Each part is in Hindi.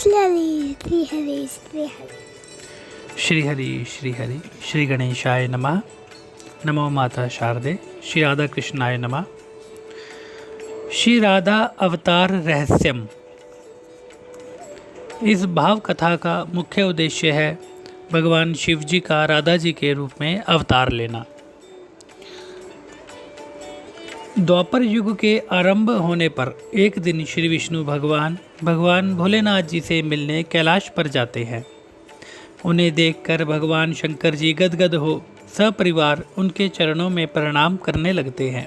श्री हरि श्री हरि श्री हरि श्री गणेशाय नमः। नमो माता शारदे। श्री राधा कृष्णाय नमः। श्री राधा अवतार रहस्यम। इस भाव कथा का मुख्य उद्देश्य है भगवान शिव जी का राधा जी के रूप में अवतार लेना। द्वापर युग के आरंभ होने पर एक दिन श्री विष्णु भगवान भोलेनाथ जी से मिलने कैलाश पर जाते हैं। उन्हें देखकर भगवान शंकर जी गदगद हो सपरिवार उनके चरणों में प्रणाम करने लगते हैं।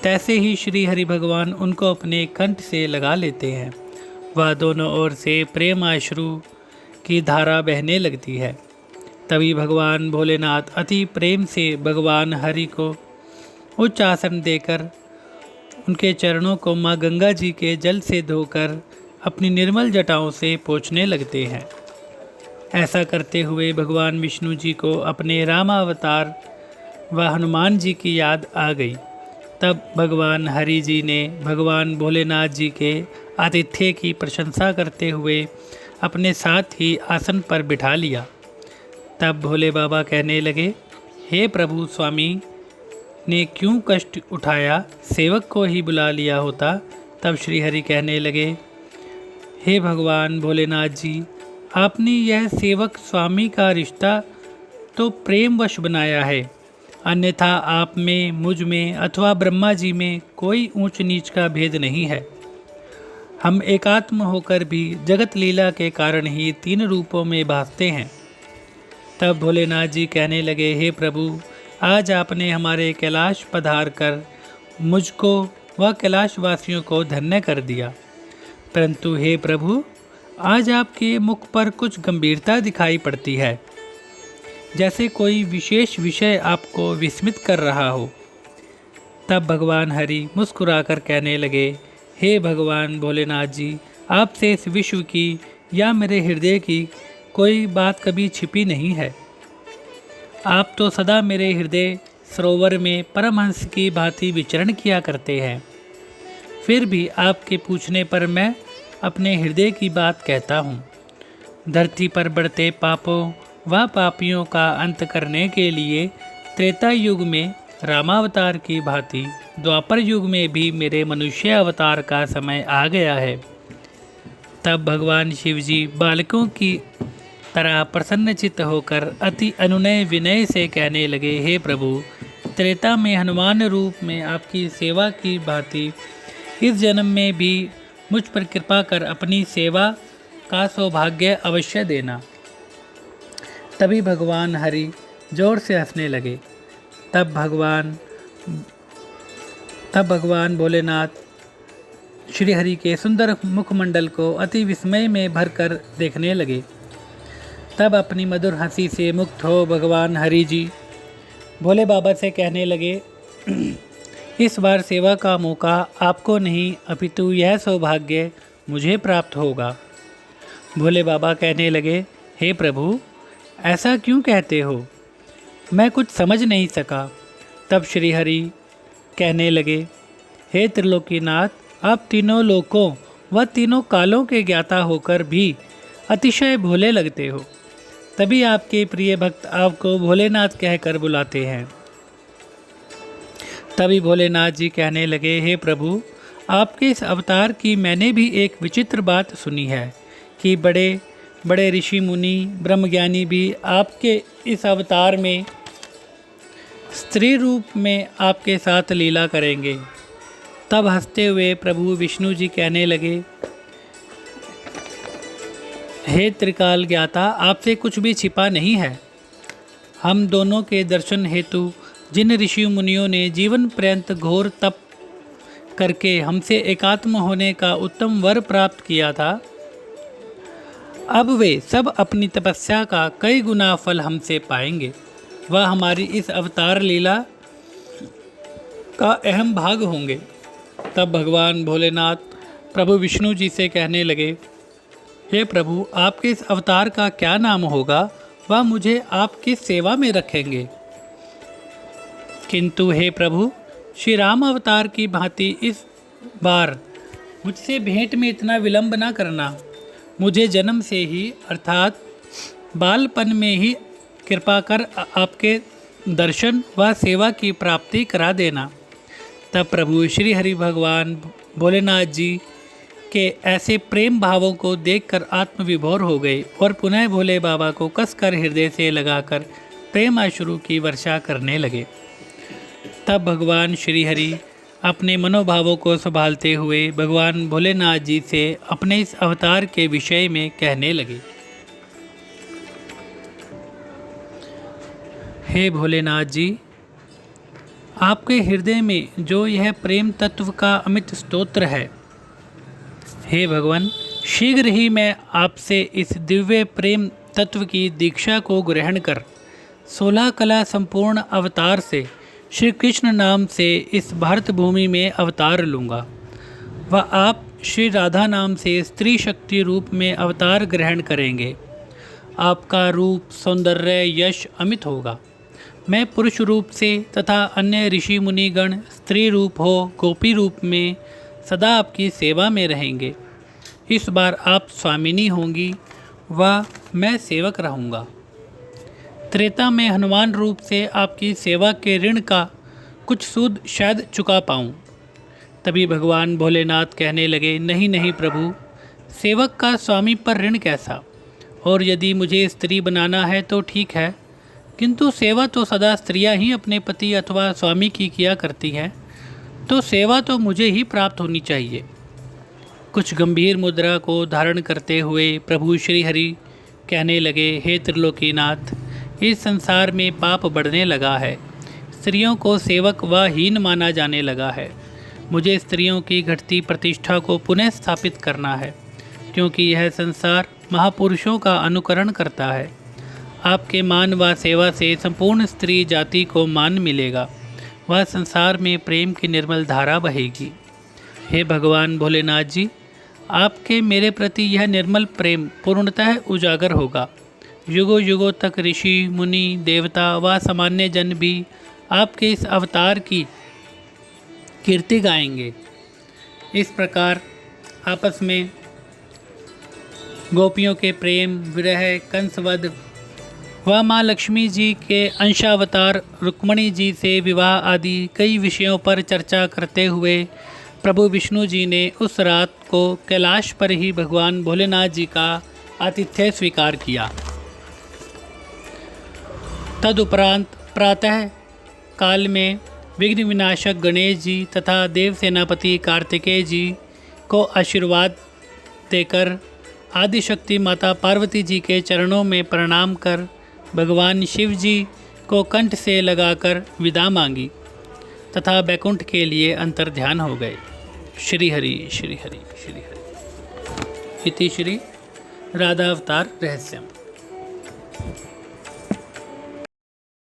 तैसे ही श्री हरि भगवान उनको अपने कंठ से लगा लेते हैं। वह दोनों ओर से प्रेम अश्रु की धारा बहने लगती है। तभी भगवान भोलेनाथ अति प्रेम से भगवान हरि को उच्च आसन देकर उनके चरणों को माँ गंगा जी के जल से धोकर अपनी निर्मल जटाओं से पोंछने लगते हैं। ऐसा करते हुए भगवान विष्णु जी को अपने रामावतार व हनुमान जी की याद आ गई। तब भगवान हरि जी ने भगवान भोलेनाथ जी के आतिथ्य की प्रशंसा करते हुए अपने साथ ही आसन पर बिठा लिया। तब भोले बाबा कहने लगे, हे प्रभु स्वामी ने क्यों कष्ट उठाया, सेवक को ही बुला लिया होता। तब श्री हरि कहने लगे, हे भगवान भोलेनाथ जी, आपने यह सेवक स्वामी का रिश्ता तो प्रेमवश बनाया है, अन्यथा आप में, मुझ में अथवा ब्रह्मा जी में कोई ऊंच नीच का भेद नहीं है। हम एकात्म होकर भी जगत लीला के कारण ही तीन रूपों में भासते हैं। तब भोलेनाथ जी कहने लगे, हे प्रभु, आज आपने हमारे कैलाश पधार कर मुझको व कैलाश वासियों को धन्य कर दिया। परंतु हे प्रभु, आज आपके मुख पर कुछ गंभीरता दिखाई पड़ती है, जैसे कोई विशेष विषय आपको विस्मित कर रहा हो। तब भगवान हरि मुस्कुराकर कहने लगे, हे भगवान भोलेनाथ जी, आपसे इस विश्व की या मेरे हृदय की कोई बात कभी छिपी नहीं है। आप तो सदा मेरे हृदय सरोवर में परमहंस की भांति विचरण किया करते हैं। फिर भी आपके पूछने पर मैं अपने हृदय की बात कहता हूँ। धरती पर बढ़ते पापों व पापियों का अंत करने के लिए त्रेता युग में रामावतार की भांति द्वापर युग में भी मेरे मनुष्य अवतार का समय आ गया है। तब भगवान शिव जी बालकों की तरह प्रसन्नचित्त होकर अति अनुनय विनय से कहने लगे, हे प्रभु, त्रेता में हनुमान रूप में आपकी सेवा की भांति इस जन्म में भी मुझ पर कृपा कर अपनी सेवा का सौभाग्य अवश्य देना। तभी भगवान हरि जोर से हंसने लगे। तब भगवान भोलेनाथ श्री हरि के सुंदर मुखमंडल को अति विस्मय में भरकर देखने लगे। तब अपनी मधुर हंसी से मुक्त हो भगवान हरि जी भोले बाबा से कहने लगे, इस बार सेवा का मौका आपको नहीं अपितु यह सौभाग्य मुझे प्राप्त होगा। भोले बाबा कहने लगे, हे प्रभु, ऐसा क्यों कहते हो, मैं कुछ समझ नहीं सका। तब श्री हरि कहने लगे, हे त्रिलोकीनाथ, आप तीनों लोकों व तीनों कालों के ज्ञाता होकर भी अतिशय भोले लगते हो। तभी आपके प्रिय भक्त आपको भोलेनाथ कहकर बुलाते हैं। तभी भोलेनाथ जी कहने लगे, हे प्रभु, आपके इस अवतार की मैंने भी एक विचित्र बात सुनी है कि बड़े बड़े ऋषि मुनि ब्रह्मज्ञानी भी आपके इस अवतार में स्त्री रूप में आपके साथ लीला करेंगे। तब हंसते हुए प्रभु विष्णु जी कहने लगे, हे त्रिकाल ज्ञाता, आपसे कुछ भी छिपा नहीं है। हम दोनों के दर्शन हेतु जिन ऋषि मुनियों ने जीवन पर्यंत घोर तप करके हमसे एकात्म होने का उत्तम वर प्राप्त किया था, अब वे सब अपनी तपस्या का कई गुना फल हमसे पाएंगे। वह हमारी इस अवतार लीला का अहम भाग होंगे। तब भगवान भोलेनाथ प्रभु विष्णु जी से कहने लगे, हे प्रभु, आपके इस अवतार का क्या नाम होगा, वह मुझे आपकी सेवा में रखेंगे। किंतु हे प्रभु, श्री राम अवतार की भांति इस बार मुझसे भेंट में इतना विलंब न करना। मुझे जन्म से ही अर्थात बालपन में ही कृपा कर आपके दर्शन व सेवा की प्राप्ति करा देना। तब प्रभु श्री हरि भगवान भोलेनाथ जी के ऐसे प्रेम भावों को देखकर आत्मविभोर हो गए और पुनः भोले बाबा को कसकर हृदय से लगाकर प्रेम अश्रु की वर्षा करने लगे। तब भगवान श्री हरि अपने मनोभावों को संभालते हुए भगवान भोलेनाथ जी से अपने इस अवतार के विषय में कहने लगे। हे भोलेनाथ जी, आपके हृदय में जो यह प्रेम तत्व का अमित स्तोत्र है, हे भगवान, शीघ्र ही मैं आपसे इस दिव्य प्रेम तत्व की दीक्षा को ग्रहण कर 16 कला संपूर्ण अवतार से श्री कृष्ण नाम से इस भारत भूमि में अवतार लूँगा व आप श्री राधा नाम से स्त्री शक्ति रूप में अवतार ग्रहण करेंगे। आपका रूप सौंदर्य यश अमित होगा। मैं पुरुष रूप से तथा अन्य ऋषि मुनिगण स्त्री रूप हो गोपी रूप में सदा आपकी सेवा में रहेंगे। इस बार आप स्वामिनी होंगी व मैं सेवक रहूँगा। त्रेता में हनुमान रूप से आपकी सेवा के ऋण का कुछ सूद शायद चुका पाऊँ। तभी भगवान भोलेनाथ कहने लगे, नहीं नहीं प्रभु, सेवक का स्वामी पर ऋण कैसा, और यदि मुझे स्त्री बनाना है तो ठीक है, किंतु सेवा तो सदा स्त्रियां ही अपने पति अथवा स्वामी की किया करती हैं, तो सेवा तो मुझे ही प्राप्त होनी चाहिए। कुछ गंभीर मुद्रा को धारण करते हुए प्रभु श्री हरि कहने लगे, हे त्रिलोकीनाथ, इस संसार में पाप बढ़ने लगा है। स्त्रियों को सेवक व हीन माना जाने लगा है। मुझे स्त्रियों की घटती प्रतिष्ठा को पुनः स्थापित करना है, क्योंकि यह संसार महापुरुषों का अनुकरण करता है। आपके मान व सेवा से संपूर्ण स्त्री जाति को मान मिलेगा। वह संसार में प्रेम की निर्मल धारा बहेगी। हे भगवान भोलेनाथ जी, आपके मेरे प्रति यह निर्मल प्रेम पूर्णतः उजागर होगा। युगों युगों तक ऋषि मुनि देवता व सामान्य जन भी आपके इस अवतार की कीर्ति गाएंगे। इस प्रकार आपस में गोपियों के प्रेम विरह, कंसवध व माँ लक्ष्मी जी के अंशावतार रुक्मणी जी से विवाह आदि कई विषयों पर चर्चा करते हुए प्रभु विष्णु जी ने उस रात को कैलाश पर ही भगवान भोलेनाथ जी का आतिथ्य स्वीकार किया। तदुपरांत प्रातः काल में विघ्न विनाशक गणेश जी तथा देव सेनापति कार्तिकेय जी को आशीर्वाद देकर आदिशक्ति माता पार्वती जी के चरणों में प्रणाम कर भगवान शिव जी को कंठ से लगाकर विदा मांगी तथा बैकुंठ के लिए अंतर्ध्यान हो गए। श्री हरि श्री हरि श्री हरि। इति श्री राधावतार रहस्यम।